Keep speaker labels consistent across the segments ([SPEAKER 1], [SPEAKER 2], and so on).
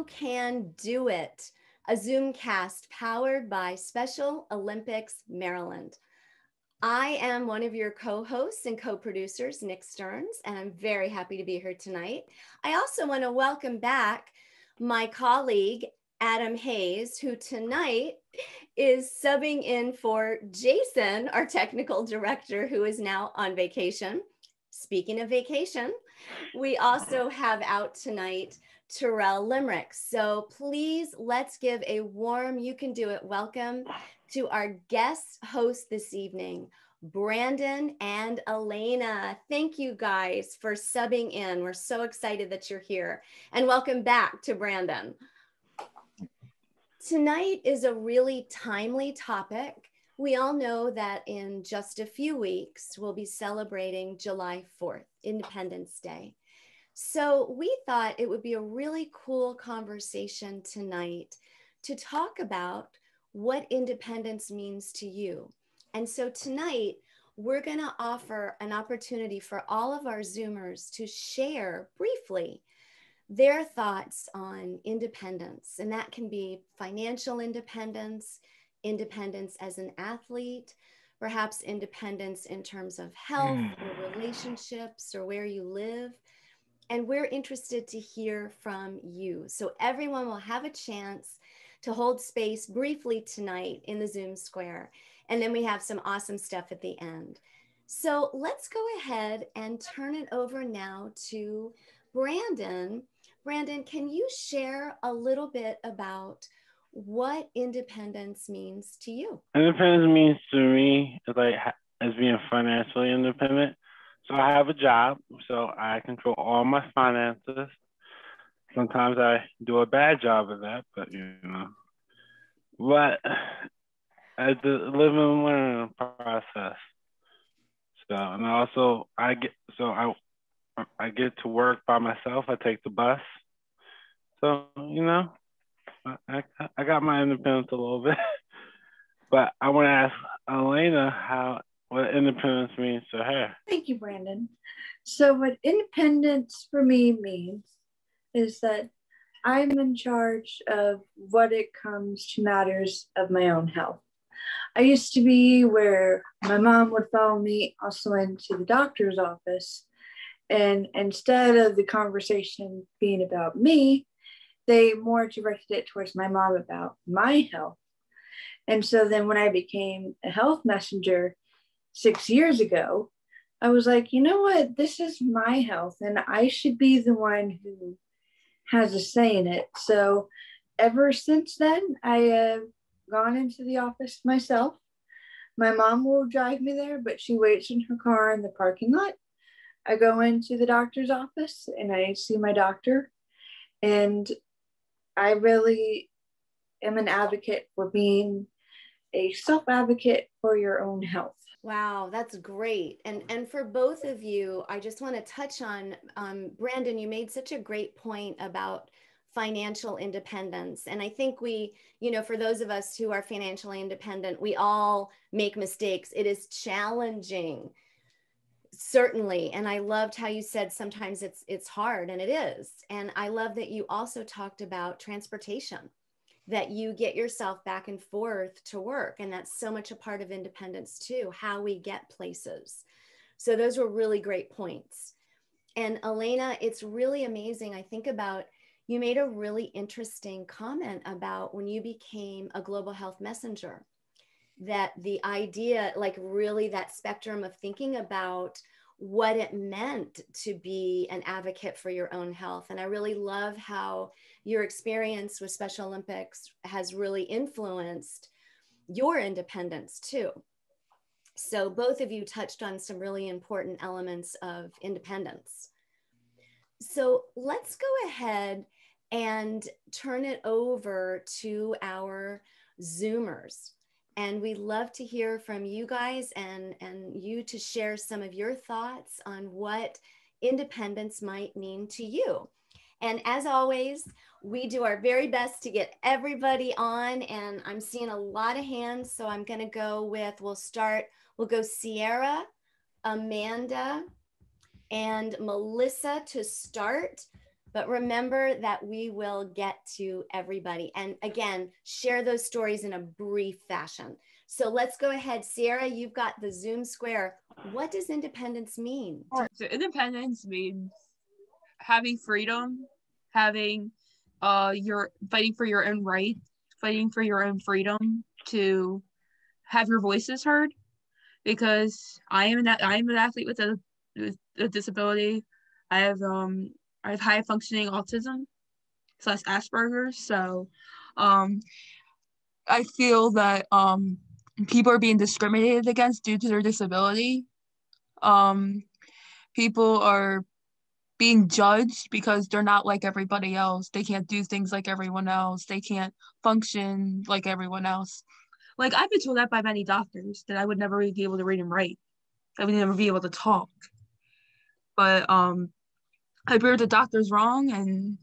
[SPEAKER 1] Can Do It, a Zoomcast powered by Special Olympics Maryland. I am one of your co-hosts and co-producers, Nick Stearns, and I'm very happy to be here tonight. I also want to welcome back my colleague, Adam Hayes, who tonight is subbing in for Jason, our technical director, who is now on vacation. Speaking of vacation, we also have out tonight Terrell Limerick. So please, let's give a warm You Can Do It welcome to our guest host this evening, Brandon and Elena. Thank you guys for subbing in. We're so excited that you're here. And welcome back to Brandon. Tonight is a really timely topic. We all know that in just a few weeks, we'll be celebrating July 4th, Independence Day. So we thought it would be a really cool conversation tonight to talk about what independence means to you. And so tonight, we're going to offer an opportunity for all of our Zoomers to share briefly their thoughts on independence. And that can be financial independence, independence as an athlete, perhaps independence in terms of health or relationships or where you live. And we're interested to hear from you. So everyone will have a chance to hold space briefly tonight in the Zoom square. And then we have some awesome stuff at the end. So let's go ahead and turn it over now to Brandon. Brandon, can you share a little bit about what independence means to you?
[SPEAKER 2] Independence means to me as being financially independent. So I have a job, so I control all my finances. Sometimes I do a bad job of that, but But I live and learn process. So, and also I get to work by myself. I take the bus. So, I got my independence a little bit. But I want to ask Elena what independence means to her.
[SPEAKER 3] Thank you, Brandon. So what independence for me means is that I'm in charge of what it comes to matters of my own health. I used to be where my mom would follow me also into the doctor's office. And instead of the conversation being about me, they more directed it towards my mom about my health. And so then when I became a health messenger 6 years ago, I was like, you know what? This is my health and I should be the one who has a say in it. So ever since then, I have gone into the office myself. My mom will drive me there, but she waits in her car in the parking lot. I go into the doctor's office and I see my doctor. And I really am an advocate for being a self-advocate for your own health.
[SPEAKER 1] Wow, that's great. And for both of you, I just want to touch on, Brandon, you made such a great point about financial independence. And I think we, for those of us who are financially independent, we all make mistakes. It is challenging, certainly. And I loved how you said sometimes it's hard, and it is. And I love that you also talked about transportation, that you get yourself back and forth to work. And that's so much a part of independence too, how we get places. So those were really great points. And Elena, it's really amazing. I think about, you made a really interesting comment about when you became a global health messenger, that the idea, like really that spectrum of thinking about what it meant to be an advocate for your own health. And I really love how your experience with Special Olympics has really influenced your independence too. So both of you touched on some really important elements of independence. So let's go ahead and turn it over to our Zoomers. And we'd love to hear from you guys and you to share some of your thoughts on what independence might mean to you. And as always, we do our very best to get everybody on, and I'm seeing a lot of hands. So I'm going to go with, we'll go Sierra, Amanda, and Melissa to start. But remember that we will get to everybody. And again, share those stories in a brief fashion. So let's go ahead. Sierra, you've got the Zoom square. What does independence mean?
[SPEAKER 4] So independence means having freedom, having your fighting for your own right, fighting for your own freedom to have your voices heard. Because I am an athlete with a disability. I have high functioning autism / Asperger's. So I feel that people are being discriminated against due to their disability. People are being judged because they're not like everybody else. They can't do things like everyone else. They can't function like everyone else. Like, I've been told that by many doctors, that I would never be able to read and write. I would never be able to talk. But I proved the doctors wrong, and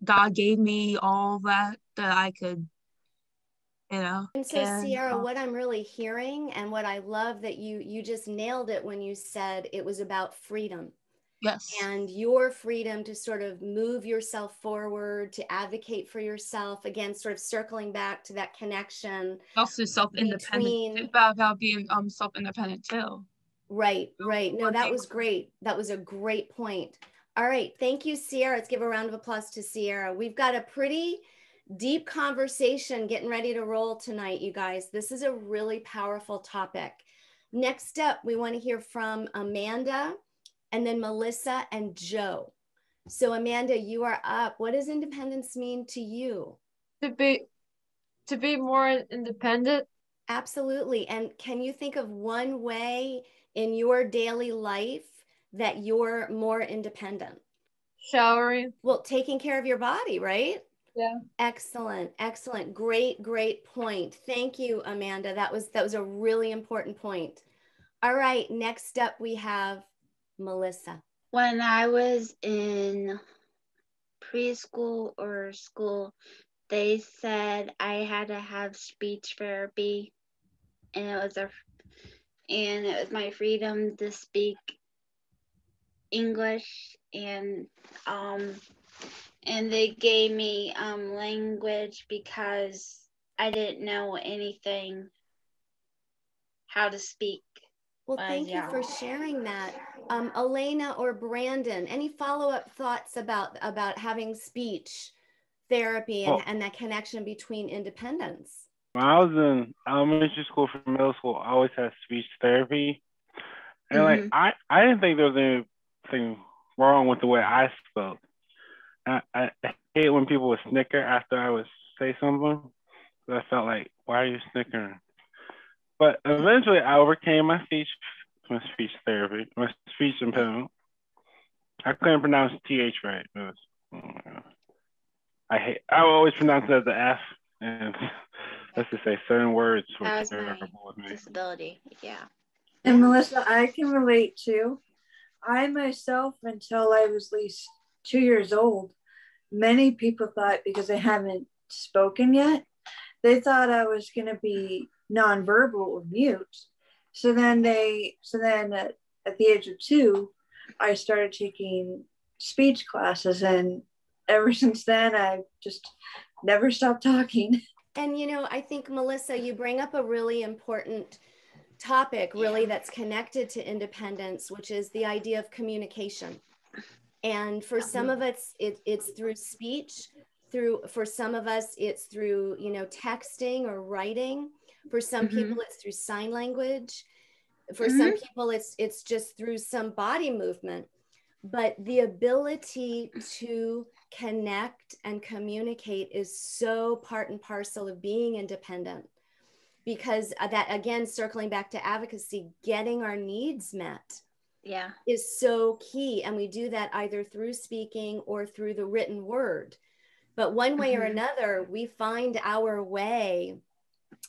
[SPEAKER 4] God gave me all that I could, you know.
[SPEAKER 1] And so Sierra, what I'm really hearing, and what I love that you just nailed it when you said it was about freedom.
[SPEAKER 4] Yes.
[SPEAKER 1] And your freedom to sort of move yourself forward, to advocate for yourself, again, sort of circling back to that connection.
[SPEAKER 4] Also self-independent, about being self-independent too.
[SPEAKER 1] Right. No, that was great. That was a great point. All right. Thank you, Sierra. Let's give a round of applause to Sierra. We've got a pretty deep conversation getting ready to roll tonight, you guys. This is a really powerful topic. Next up, we want to hear from Amanda, and then Melissa and Joe. So Amanda, you are up. What does independence mean to you?
[SPEAKER 5] To be more independent.
[SPEAKER 1] Absolutely. And can you think of one way in your daily life that you're more independent?
[SPEAKER 5] Showering.
[SPEAKER 1] Well, taking care of your body, right?
[SPEAKER 5] Yeah.
[SPEAKER 1] Excellent. Great point. Thank you, Amanda. That was a really important point. All right, next up we have Melissa.
[SPEAKER 6] When I was in preschool or school, they said I had to have speech therapy, and it was my freedom to speak English, and they gave me language because I didn't know anything how to speak.
[SPEAKER 1] Well, thank you for sharing that. Elena or Brandon, any follow-up thoughts about having speech therapy and that connection between independence?
[SPEAKER 2] When I was in elementary school for middle school, I always had speech therapy. And like I didn't think there was anything wrong with the way I spoke. I hate when people would snicker after I would say something. So I felt like, why are you snickering? But eventually I overcame my speech impediment. I couldn't pronounce TH right. I always pronounce it as the F, and let's just say certain words were terrible with me.
[SPEAKER 6] Disability, yeah.
[SPEAKER 3] And Melissa, I can relate too. I myself, until I was at least 2 years old, many people thought, because I haven't spoken yet, they thought I was going to be nonverbal or mute. So then at the age of 2, I started taking speech classes, and ever since then, I've just never stopped talking.
[SPEAKER 1] And, you know, I think, Melissa, you bring up a really important topic, really, that's connected to independence, which is the idea of communication. And for some of us, it's through speech. For some of us, it's through, you know, texting or writing. For some people, it's through sign language. For some people, it's just through some body movement. But the ability to connect and communicate is so part and parcel of being independent, because that, again, circling back to advocacy, getting our needs met is so key. And we do that either through speaking or through the written word. But one way or another, we find our way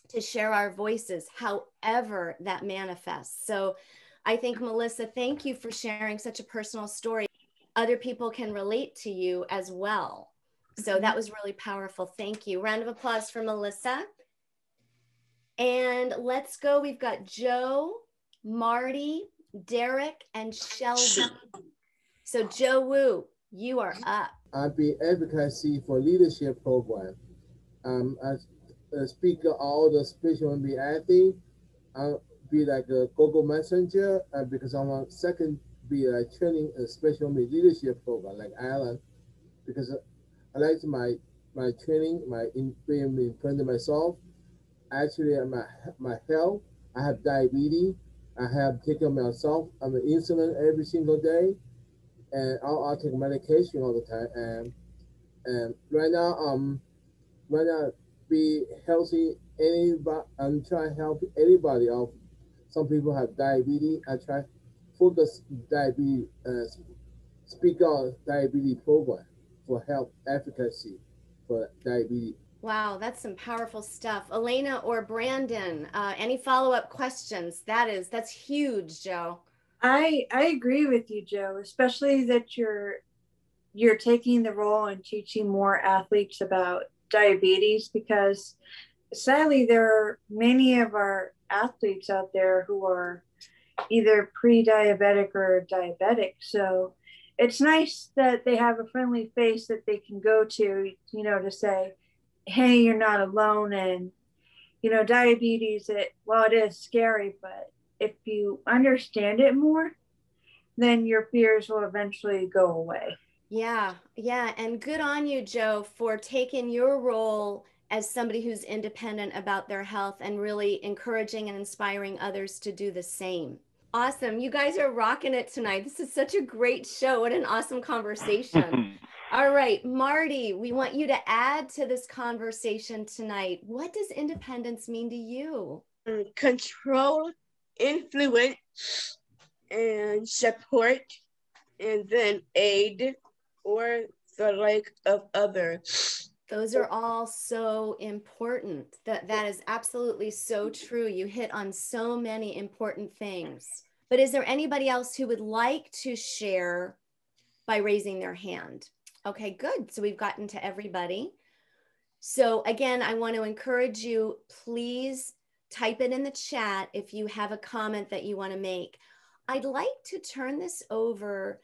[SPEAKER 1] to share our voices, however that manifests. So I think, Melissa, thank you for sharing such a personal story. Other people can relate to you as well. So that was really powerful. Thank you. Round of applause for Melissa. And let's go. We've got Joe, Marty, Derek, and Shelby. So Joe Wu, you are up.
[SPEAKER 7] I've been advocacy for leadership program. As a speaker, all the special Olympic athlete, I'll be like a Google Messenger because I want second be like training a special Olympic leadership program like Alan because I like my training, my being in front of myself. Actually, my health, I have diabetes. I have taken myself. I'm an insulin every single day, and I'll take medication all the time. And right now, be healthy. Anybody, I'm trying to help anybody out. Some people have diabetes. I try focus diabetes, speak out diabetes program for health efficacy for diabetes.
[SPEAKER 1] Wow, that's some powerful stuff. Elena or Brandon, any follow-up questions? That's huge, Joe.
[SPEAKER 3] I agree with you, Joe, especially that you're taking the role and teaching more athletes about diabetes, because sadly there are many of our athletes out there who are either pre-diabetic or diabetic. So it's nice that they have a friendly face that they can go to, to say, hey, you're not alone. And, diabetes, it is scary, but if you understand it more, then your fears will eventually go away.
[SPEAKER 1] Yeah. And good on you, Joe, for taking your role as somebody who's independent about their health and really encouraging and inspiring others to do the same. Awesome. You guys are rocking it tonight. This is such a great show. What an awesome conversation. All right, Marty, we want you to add to this conversation tonight. What does independence mean to you?
[SPEAKER 8] Control, influence, and support, and then aid or the like of others.
[SPEAKER 1] Those are all so important. That is absolutely so true. You hit on so many important things. But is there anybody else who would like to share by raising their hand? Okay, good. So we've gotten to everybody. So again, I want to encourage you, please type it in the chat if you have a comment that you want to make. I'd like to turn this over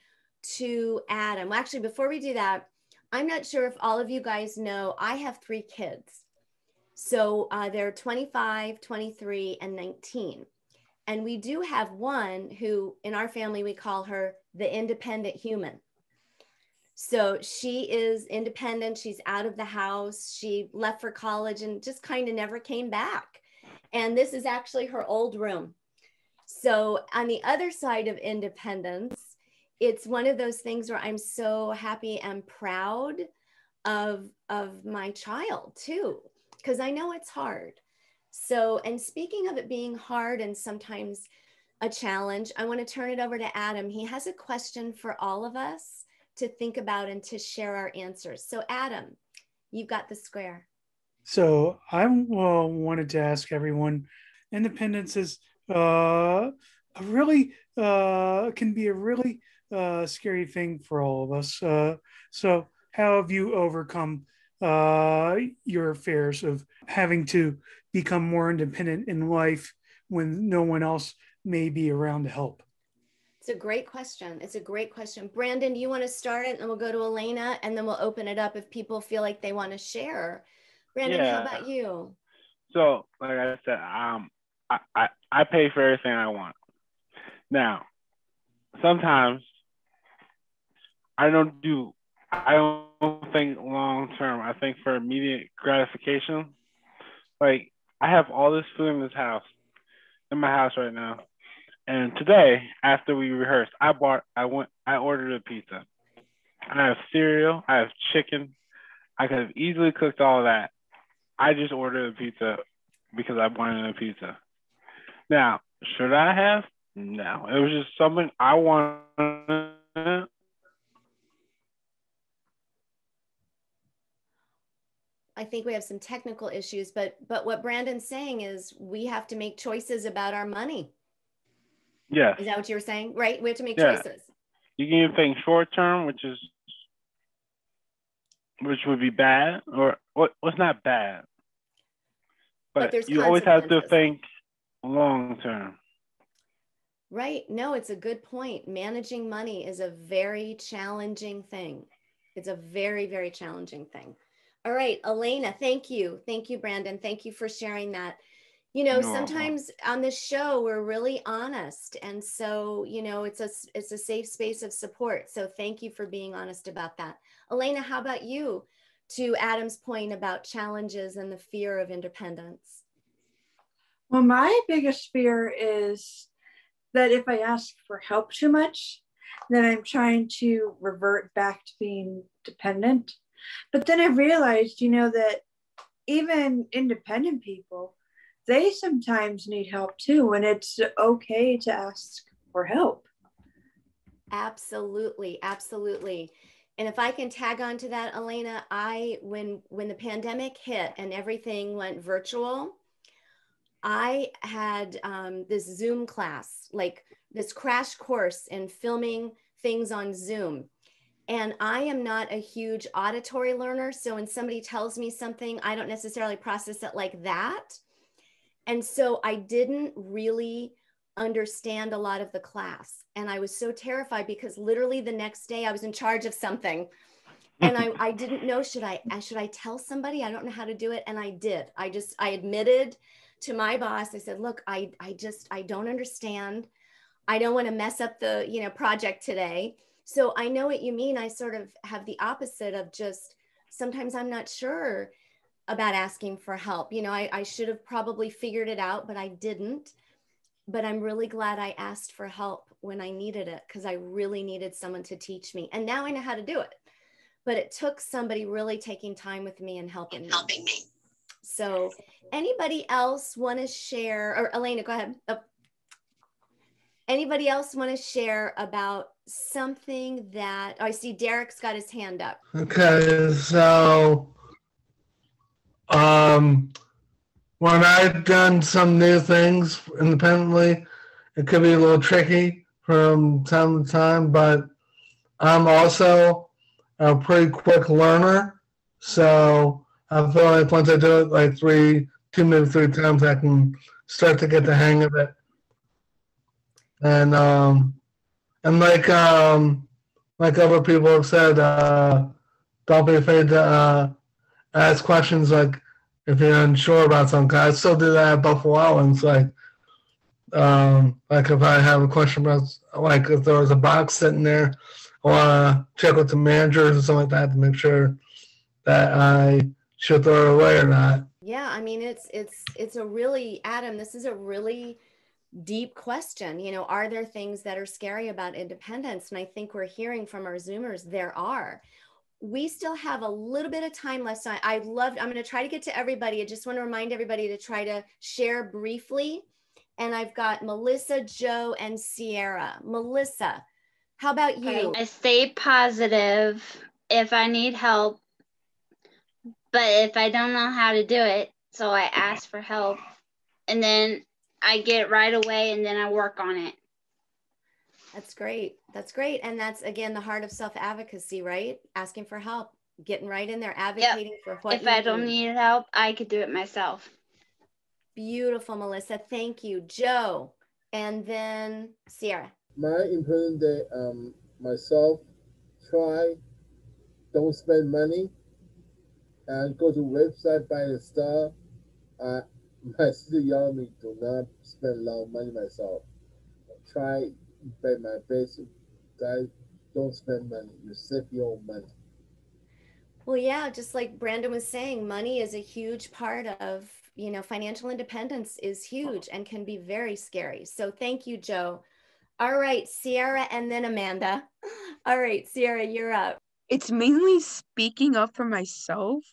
[SPEAKER 1] to Adam. Actually, before we do that, I'm not sure if all of you guys know, I have 3 kids. So they're 25, 23, and 19. And we do have one who, in our family, we call her the independent human. So she is independent. She's out of the house. She left for college and just kind of never came back. And this is actually her old room. So on the other side of independence, it's one of those things where I'm so happy and proud of my child too, because I know it's hard. So, and speaking of it being hard and sometimes a challenge, I want to turn it over to Adam. He has a question for all of us to think about and to share our answers. So Adam, you've got the square.
[SPEAKER 9] So I wanted to ask everyone, independence is can be a really scary thing for all of us. So how have you overcome your fears of having to become more independent in life when no one else may be around to help?
[SPEAKER 1] It's a great question. Brandon, do you want to start it? And then we'll go to Elena, and then we'll open it up if people feel like they want to share. Brandon, How about you?
[SPEAKER 2] So, like I said, I pay for everything I want. Now, sometimes I don't think long term. I think for immediate gratification. Like, I have all this food in my house right now. And today, after we rehearsed, I ordered a pizza. I have cereal, I have chicken. I could have easily cooked all that. I just ordered a pizza because I wanted a pizza. Now, should I have? No. It was just something I wanted.
[SPEAKER 1] I think we have some technical issues, but what Brandon's saying is we have to make choices about our money.
[SPEAKER 2] Yeah.
[SPEAKER 1] Is that what you were saying? Right? We have to make choices.
[SPEAKER 2] You can either think short term, which would be bad, or what's not bad. But you always have to think long term.
[SPEAKER 1] Right. No, it's a good point. Managing money is a very challenging thing. It's a very, very challenging thing. All right, Elena, thank you. Thank you, Brandon. Thank you for sharing that. You know,
[SPEAKER 2] You're welcome.
[SPEAKER 1] sometimes on this show, we're really honest. And so, you know, it's a safe space of support. So thank you for being honest about that. Elena, how about you? To Adam's point about challenges and the fear of independence.
[SPEAKER 3] Well, my biggest fear is that if I ask for help too much, then I'm trying to revert back to being dependent. But then I realized, you know, that even independent people, they sometimes need help too, and it's okay to ask for help.
[SPEAKER 1] Absolutely, absolutely. And if I can tag on to that, Elena, when the pandemic hit and everything went virtual, I had this Zoom class, like this crash course in filming things on Zoom. And I am not a huge auditory learner. So when somebody tells me something, I don't necessarily process it like that. And so I didn't really understand a lot of the class. And I was so terrified because literally the next day I was in charge of something. And I didn't know, should I tell somebody? I don't know how to do it. And I did. I admitted to my boss, I said, look, I don't understand. I don't want to mess up the, you know, project today. So I know what you mean. I sort of have the opposite of just, sometimes I'm not sure about asking for help. You know, I should have probably figured it out, but I didn't. But I'm really glad I asked for help when I needed it, because I really needed someone to teach me. And now I know how to do it. But it took somebody really taking time with me and helping me. So anybody else want to share, or Elena, go ahead. Oh. Anybody else want to share about something that, oh, I see Derek's got his hand up.
[SPEAKER 10] Okay, so when I've done some new things independently, it could be a little tricky from time to time, but I'm also a pretty quick learner. So I feel like once I do it like two, maybe three times, I can start to get the hang of it. And like other people have said, don't be afraid to ask questions like if you're unsure about something. I still do that at Buffalo Wild Wings. Like if I have a question about, like if there was a box sitting there, I want to check with the managers or something like that to make sure that I should throw it away or not.
[SPEAKER 1] Yeah, I mean, it's a really, Adam, this is a really deep question. You know, are there things that are scary about independence? And I think we're hearing from our Zoomers, there are. We still have a little bit of time left. So I'm going to try to get to everybody. I just want to remind everybody to try to share briefly. And I've got Melissa, Joe, and Sierra. Melissa, how about you?
[SPEAKER 6] I stay positive if I need help, but if I don't know how to do it, so I ask for help, and then I get it right away, and then I work on it.
[SPEAKER 1] That's great. That's great. And that's, again, the heart of self-advocacy, right? Asking for help, getting right in there, advocating for what
[SPEAKER 6] if I don't need help, I could do it myself.
[SPEAKER 1] Beautiful, Melissa. Thank you. Joe, and then Sierra.
[SPEAKER 7] My important day, myself, don't spend money, and go to website, buy the stuff. My sister yelled at me, do not spend a lot of money myself. Try by my best, guys, don't spend money. You save your own money.
[SPEAKER 1] Well, yeah, just like Brandon was saying, money is a huge part of, you know, financial independence is huge and can be very scary. So thank you, Joe. All right, Sierra, and then Amanda. All right, Sierra, you're up.
[SPEAKER 4] It's mainly speaking up for myself.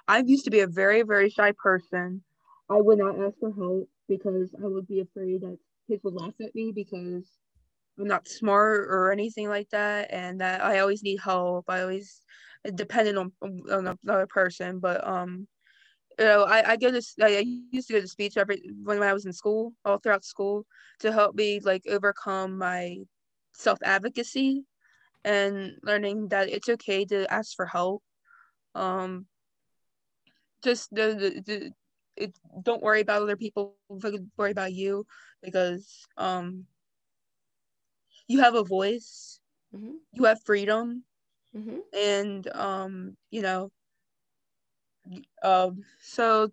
[SPEAKER 4] I used to be a very, very shy person. I would not ask for help because I would be afraid that kids would laugh at me because I'm not smart or anything like that, and that I always need help. I always dependent on another person. But you know, I used to go to speech when I was in school, all throughout school, to help me like overcome my self-advocacy and learning that it's okay to ask for help. Just don't worry about other people, worry about you, because you have a voice,
[SPEAKER 1] Mm-hmm.
[SPEAKER 4] you have freedom,
[SPEAKER 1] Mm-hmm.
[SPEAKER 4] and you know, so,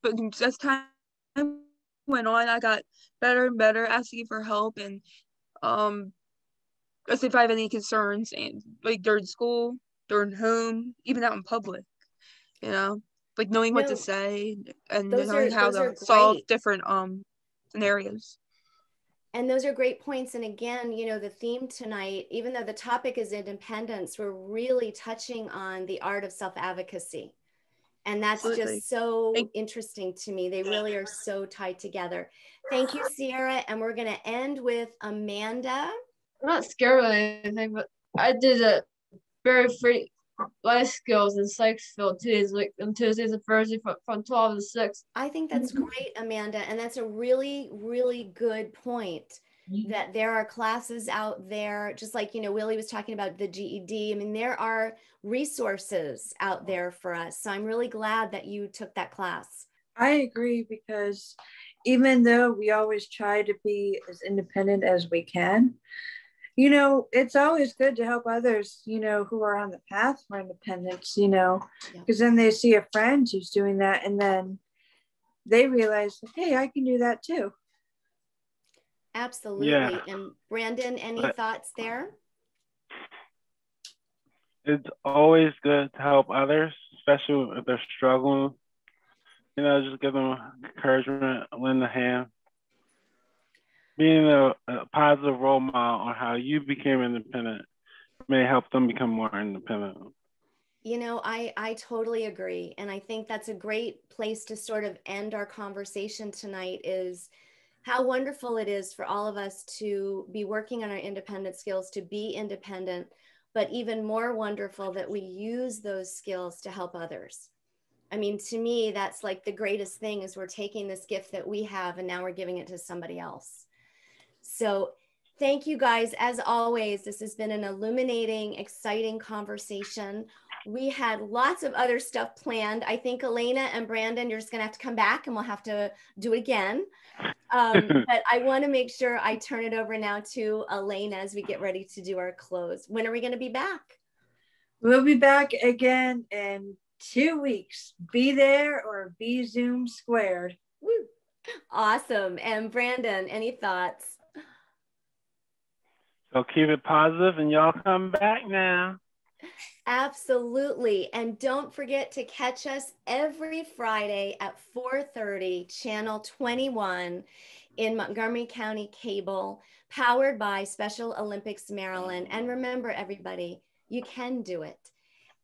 [SPEAKER 4] but as time went on, I got better and better asking for help, and if I have any concerns, and like during school, during home, even out in public, you know, like knowing what to
[SPEAKER 1] No,
[SPEAKER 4] say and
[SPEAKER 1] those
[SPEAKER 4] knowing how
[SPEAKER 1] are
[SPEAKER 4] to solve
[SPEAKER 1] great.
[SPEAKER 4] different scenarios.
[SPEAKER 1] And those are great points. And again, you know, the theme tonight, even though the topic is independence, we're really touching on the art of self-advocacy. And that's
[SPEAKER 4] Absolutely.
[SPEAKER 1] just so interesting to me. They really are so tied together. Thank you, Sierra. And we're going to end with Amanda.
[SPEAKER 5] I'm not scared of anything, but I did a very free life skills in Sykesville Tuesdays, like on Tuesdays and Thursdays from 12 to 6.
[SPEAKER 1] I think that's great, Amanda. And that's a really, really good point, that there are classes out there, just like, you know, Willie was talking about the GED. I mean, there are resources out there for us. So I'm really glad that you took that class.
[SPEAKER 3] I agree, because even though we always try to be as independent as we can, you know, it's always good to help others, you know, who are on the path for independence, you know, because then they see a friend who's doing that, and then they realize, hey, I can do that too.
[SPEAKER 1] Absolutely.
[SPEAKER 2] Yeah.
[SPEAKER 1] And Brandon, any thoughts there?
[SPEAKER 2] It's always good to help others, especially if they're struggling. You know, just give them encouragement, lend a hand. Being a positive role model on how you became independent may help them become more independent.
[SPEAKER 1] You know, I totally agree. And I think that's a great place to sort of end our conversation tonight, is how wonderful it is for all of us to be working on our independent skills, to be independent, but even more wonderful that we use those skills to help others. I mean, to me, that's like the greatest thing, is we're taking this gift that we have and now we're giving it to somebody else. So thank you guys. As always, this has been an illuminating, exciting conversation. We had lots of other stuff planned. I think Elena and Brandon, you're just gonna have to come back and we'll have to do it again. But I wanna make sure I turn it over now to Elena as we get ready to do our close. When are we gonna be back?
[SPEAKER 3] We'll be back again in 2 weeks. Be there or be Zoom squared.
[SPEAKER 1] Woo. Awesome. And Brandon, any thoughts?
[SPEAKER 2] So keep it positive and y'all come back now.
[SPEAKER 1] Absolutely. And don't forget to catch us every Friday at 4:30, channel 21 in Montgomery County Cable, powered by Special Olympics Maryland. And remember, everybody, you can do it.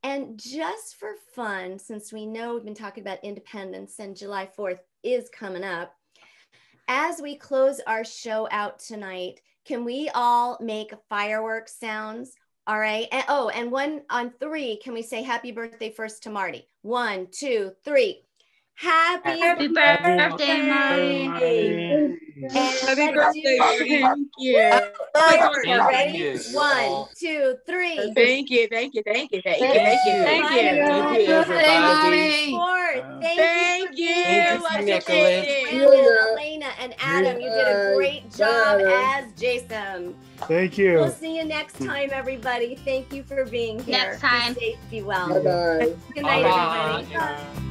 [SPEAKER 1] And just for fun, since we know we've been talking about independence and July 4th is coming up, as we close our show out tonight, can we all make fireworks sounds? All right. And, oh, and one on 3, can we say happy birthday first to Marty? 1, 2, 3. Happy birthday, Marty.
[SPEAKER 4] Happy birthday, Marty.
[SPEAKER 8] Thank you.
[SPEAKER 1] Ready? 1, 2, 3.
[SPEAKER 8] Thank you. Thank you. Thank you. Thank you. Thank you.
[SPEAKER 1] Thank you.
[SPEAKER 8] Thank you, everybody.
[SPEAKER 1] Thank you.
[SPEAKER 8] Thank you.
[SPEAKER 1] Brandon, Elena, and Adam, you did a great job as Jason.
[SPEAKER 9] Thank you.
[SPEAKER 1] We'll see you next time, everybody. Thank you for being here.
[SPEAKER 6] Next time.
[SPEAKER 1] Be safe, be well.
[SPEAKER 7] Bye-bye.
[SPEAKER 1] Good night,
[SPEAKER 11] Bye-bye.
[SPEAKER 1] everybody. Bye.